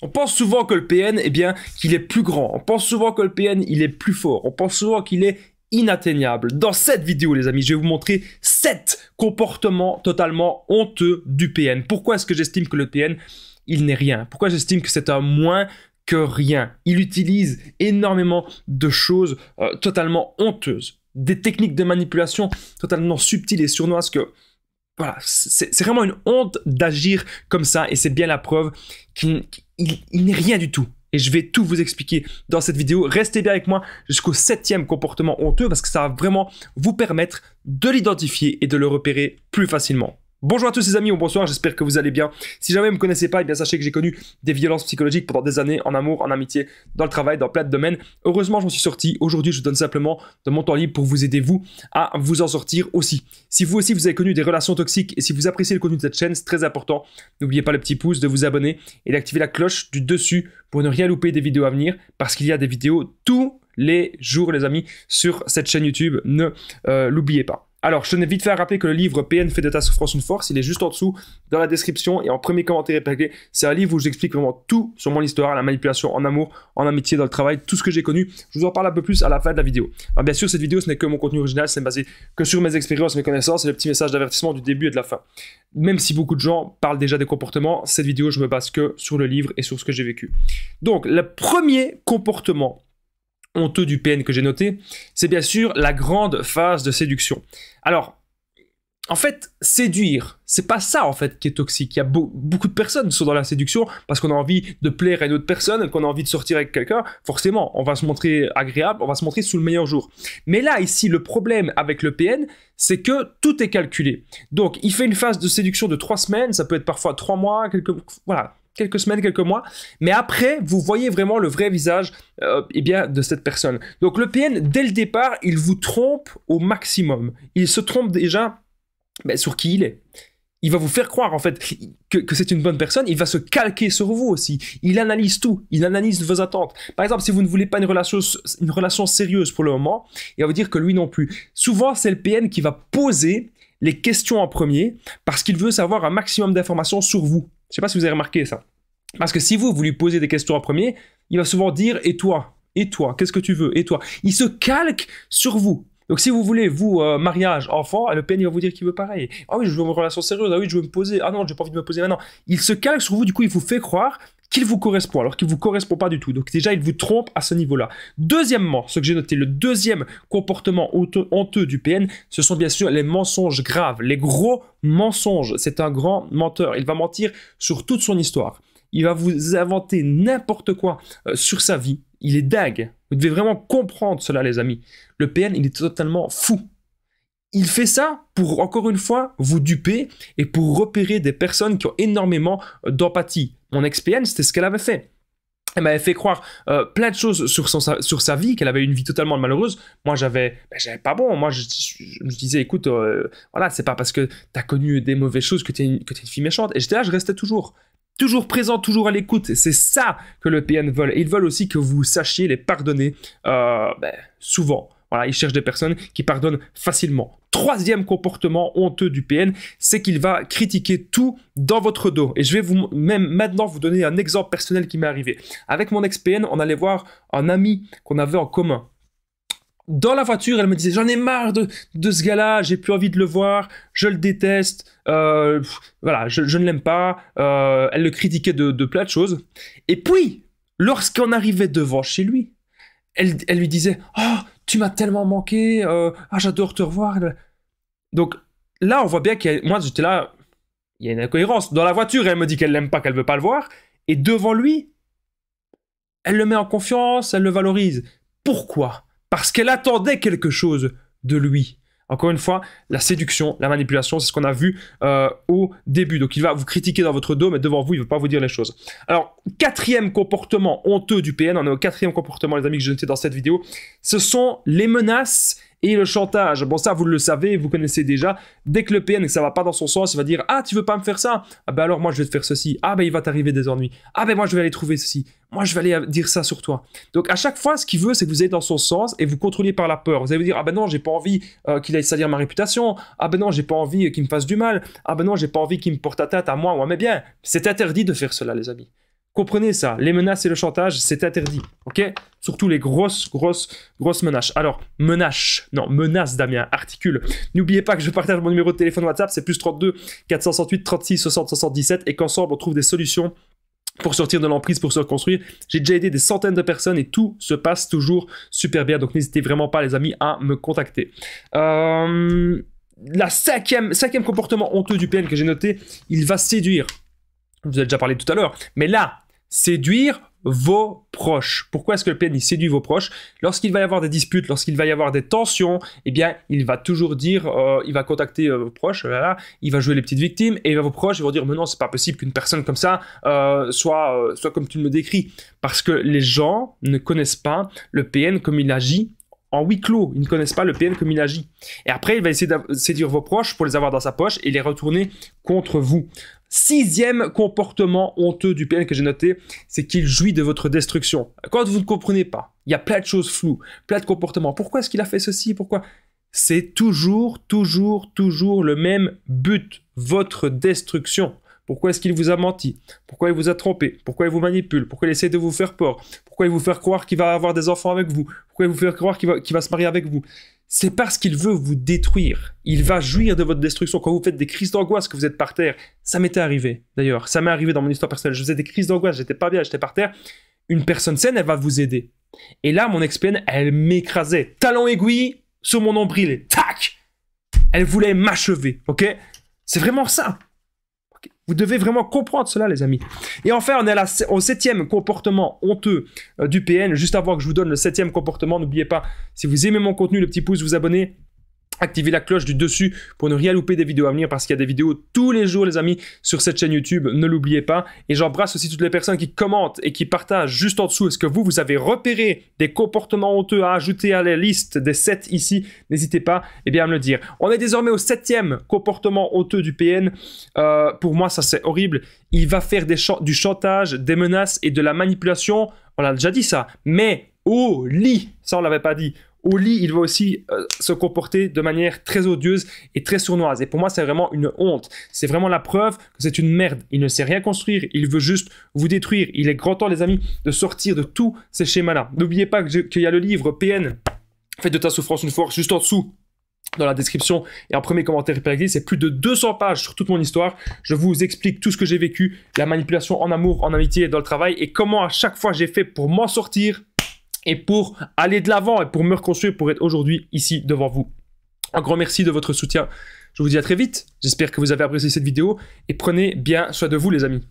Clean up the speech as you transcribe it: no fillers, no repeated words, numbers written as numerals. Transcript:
On pense souvent que le PN, eh bien, qu'il est plus grand. On pense souvent que le PN, il est plus fort. On pense souvent qu'il est inatteignable. Dans cette vidéo, les amis, je vais vous montrer 7 comportements totalement honteux du PN. Pourquoi est-ce que j'estime que le PN, il n'est rien? Pourquoi j'estime que c'est un moins que rien? Il utilise énormément de choses totalement honteuses. Des techniques de manipulation totalement subtiles et sournoises que... Voilà, c'est vraiment une honte d'agir comme ça et c'est bien la preuve qu'il n'est rien du tout. Et je vais tout vous expliquer dans cette vidéo. Restez bien avec moi jusqu'au 7e comportement honteux parce que ça va vraiment vous permettre de l'identifier et de le repérer plus facilement. Bonjour à tous les amis ou bonsoir, j'espère que vous allez bien. Si jamais vous ne me connaissez pas, eh bien sachez que j'ai connu des violences psychologiques pendant des années en amour, en amitié, dans le travail, dans plein de domaines. Heureusement, j'en suis sorti. Aujourd'hui, je vous donne simplement de mon temps libre pour vous aider, vous, à vous en sortir aussi. Si vous aussi, vous avez connu des relations toxiques et si vous appréciez le contenu de cette chaîne, c'est très important. N'oubliez pas le petit pouce, de vous abonner et d'activer la cloche du dessus pour ne rien louper des vidéos à venir parce qu'il y a des vidéos tous les jours, les amis, sur cette chaîne YouTube. Ne l'oubliez pas. Alors, je tenais vite fait à rappeler que le livre PN fait de ta souffrance une force, il est juste en dessous dans la description et en premier commentaire épinglé. C'est un livre où j'explique vraiment tout sur mon histoire, la manipulation en amour, en amitié, dans le travail, tout ce que j'ai connu. Je vous en parle un peu plus à la fin de la vidéo. Alors, bien sûr, cette vidéo, ce n'est que mon contenu original, c'est basé que sur mes expériences, mes connaissances et le petit message d'avertissement du début et de la fin. Même si beaucoup de gens parlent déjà des comportements, cette vidéo, je me base que sur le livre et sur ce que j'ai vécu. Donc, le premier comportement honteux du PN que j'ai noté, c'est bien sûr la grande phase de séduction. Alors, en fait, séduire, c'est pas ça en fait qui est toxique. Il y a beaucoup de personnes qui sont dans la séduction parce qu'on a envie de plaire à une autre personne, qu'on a envie de sortir avec quelqu'un. Forcément, on va se montrer agréable, on va se montrer sous le meilleur jour. Mais là, ici, le problème avec le PN, c'est que tout est calculé. Donc, il fait une phase de séduction de 3 semaines, ça peut être parfois 3 mois, quelques semaines, quelques mois, mais après, vous voyez vraiment le vrai visage de cette personne. Donc le PN, dès le départ, il vous trompe au maximum. Il se trompe déjà sur qui il est. Il va vous faire croire en fait que c'est une bonne personne, il va se calquer sur vous aussi. Il analyse tout, il analyse vos attentes. Par exemple, si vous ne voulez pas une relation sérieuse pour le moment, il va vous dire que lui non plus. Souvent, c'est le PN qui va poser les questions en premier parce qu'il veut savoir un maximum d'informations sur vous. Je ne sais pas si vous avez remarqué ça. Parce que si vous lui posez des questions en premier, il va souvent dire « Et toi ? Et toi ? Qu'est-ce que tu veux ? Et toi ?» Il se calque sur vous. Donc si vous voulez, vous, mariage, enfant, le PN il va vous dire qu'il veut pareil. « Ah oui, je veux une relation sérieuse. Ah oui, je veux me poser. Ah non, j'ai pas envie de me poser maintenant. » Il se calque sur vous, du coup, il vous fait croire qu'il vous correspond, alors qu'il ne vous correspond pas du tout. Donc déjà, il vous trompe à ce niveau-là. Deuxièmement, ce que j'ai noté, le deuxième comportement honteux du PN, ce sont bien sûr les mensonges graves, les gros mensonges. C'est un grand menteur. Il va mentir sur toute son histoire. Il va vous inventer n'importe quoi sur sa vie. Il est dingue. Vous devez vraiment comprendre cela, les amis. Le PN, il est totalement fou. Il fait ça pour, encore une fois, vous duper et pour repérer des personnes qui ont énormément d'empathie. Mon ex-PN, c'était ce qu'elle avait fait. Elle m'avait fait croire plein de choses sur sa vie, qu'elle avait une vie totalement malheureuse. Moi, j'avais pas bon. Moi, je me disais, écoute, voilà, c'est pas parce que t'as connu des mauvaises choses que t'es une fille méchante. Et j'étais là, je restais toujours présent, toujours à l'écoute. C'est ça que le PN veut. Et ils veulent aussi que vous sachiez les pardonner souvent. Voilà, ils cherchent des personnes qui pardonnent facilement. Troisième comportement honteux du PN, c'est qu'il va critiquer tout dans votre dos. Et je vais même maintenant vous donner un exemple personnel qui m'est arrivé. Avec mon ex-PN, on allait voir un ami qu'on avait en commun. Dans la voiture, elle me disait « J'en ai marre de ce gars-là, j'ai plus envie de le voir, je le déteste, voilà, je ne l'aime pas. » Elle le critiquait de plein de choses. Et puis, lorsqu'on arrivait devant chez lui, elle lui disait « Oh, tu m'as tellement manqué, j'adore te revoir. » Donc là, on voit bien que moi, j'étais là, il y a une incohérence. Dans la voiture, elle me dit qu'elle l'aime pas, qu'elle veut pas le voir. Et devant lui, elle le met en confiance, elle le valorise. Pourquoi ? Parce qu'elle attendait quelque chose de lui. Encore une fois, la séduction, la manipulation, c'est ce qu'on a vu au début. Donc, il va vous critiquer dans votre dos, mais devant vous, il ne veut pas vous dire les choses. Alors, quatrième comportement honteux du PN, on est au quatrième comportement, les amis, que j'ai noté dans cette vidéo, ce sont les menaces et le chantage. Bon, ça, vous le savez, vous connaissez déjà. Dès que le PN, ça ne va pas dans son sens, il va dire « Ah, tu veux pas me faire ça? Ah ben alors, moi, je vais te faire ceci. Ah ben, il va t'arriver des ennuis. Ah ben, moi, je vais aller trouver ceci. Moi, je vais aller dire ça sur toi. » Donc, à chaque fois, ce qu'il veut, c'est que vous ayez dans son sens et vous contrôliez par la peur. Vous allez vous dire « Ah ben non, j'ai pas envie qu'il aille salir ma réputation. Ah ben non, j'ai pas envie qu'il me fasse du mal. Ah ben non, j'ai pas envie qu'il me porte atteinte à moi ou à mes biens. » C'est interdit de faire cela, les amis. Comprenez ça, les menaces et le chantage, c'est interdit, ok? Surtout les grosses menaces. Alors, menace, Damien, articule. N'oubliez pas que je partage mon numéro de téléphone WhatsApp, c'est plus 32 468 36 60 77 et qu'ensemble, on trouve des solutions pour sortir de l'emprise, pour se reconstruire. J'ai déjà aidé des centaines de personnes et tout se passe toujours super bien, donc n'hésitez vraiment pas, les amis, à me contacter. La cinquième comportement honteux du PN que j'ai noté, il va séduire. Je vous ai déjà parlé tout à l'heure, mais là, séduire vos proches. Pourquoi est-ce que le PN il séduit vos proches? Lorsqu'il va y avoir des disputes, lorsqu'il va y avoir des tensions, eh bien, il va toujours dire, il va contacter vos proches, voilà, il va jouer les petites victimes, et vos proches vont dire, mais non, c'est pas possible qu'une personne comme ça soit comme tu me le décris. Parce que les gens ne connaissent pas le PN comme il agit en huis clos. Ils ne connaissent pas le PN comme il agit. Et après, il va essayer de séduire vos proches pour les avoir dans sa poche et les retourner contre vous. Sixième comportement honteux du PN que j'ai noté, c'est qu'il jouit de votre destruction. Quand vous ne comprenez pas, il y a plein de choses floues, plein de comportements. Pourquoi est-ce qu'il a fait ceci? Pourquoi? C'est toujours le même but, votre destruction. Pourquoi est-ce qu'il vous a menti? Pourquoi il vous a trompé? Pourquoi il vous manipule? Pourquoi il essaie de vous faire peur? Pourquoi il vous fait croire qu'il va avoir des enfants avec vous? Pourquoi il vous fait croire qu'il va se marier avec vous? C'est parce qu'il veut vous détruire. Il va jouir de votre destruction. Quand vous faites des crises d'angoisse, que vous êtes par terre, ça m'était arrivé d'ailleurs. Ça m'est arrivé dans mon histoire personnelle. Je faisais des crises d'angoisse, j'étais pas bien, j'étais par terre. Une personne saine, elle va vous aider. Et là, mon ex-PN, elle m'écrasait. Talon aiguille sur mon nombril et tac! Elle voulait m'achever, ok? C'est vraiment ça. Vous devez vraiment comprendre cela, les amis. Et enfin, on est au septième comportement honteux du PN. Juste avant que je vous donne le septième comportement, n'oubliez pas, si vous aimez mon contenu, le petit pouce, vous abonnez. Activez la cloche du dessus pour ne rien louper des vidéos à venir parce qu'il y a des vidéos tous les jours, les amis, sur cette chaîne YouTube. Ne l'oubliez pas. Et j'embrasse aussi toutes les personnes qui commentent et qui partagent juste en dessous. Est-ce que vous avez repéré des comportements honteux à ajouter à la liste des 7 ici? N'hésitez pas à me le dire. On est désormais au septième comportement honteux du PN. Pour moi, ça c'est horrible. Il va faire du chantage, des menaces et de la manipulation. On a déjà dit ça. Mais au lit, ça on l'avait pas dit. Au lit, il va aussi se comporter de manière très odieuse et très sournoise. Et pour moi, c'est vraiment une honte. C'est vraiment la preuve que c'est une merde. Il ne sait rien construire. Il veut juste vous détruire. Il est grand temps, les amis, de sortir de tous ces schémas-là. N'oubliez pas qu'il y a le livre PN, Faites de ta souffrance une force, juste en dessous. Dans la description et en premier commentaire hyperactif, c'est plus de 200 pages sur toute mon histoire. Je vous explique tout ce que j'ai vécu, la manipulation en amour, en amitié et dans le travail et comment à chaque fois j'ai fait pour m'en sortir et pour aller de l'avant et pour me reconstruire pour être aujourd'hui ici devant vous. Un grand merci de votre soutien. Je vous dis à très vite. J'espère que vous avez apprécié cette vidéo et prenez bien soin de vous, les amis.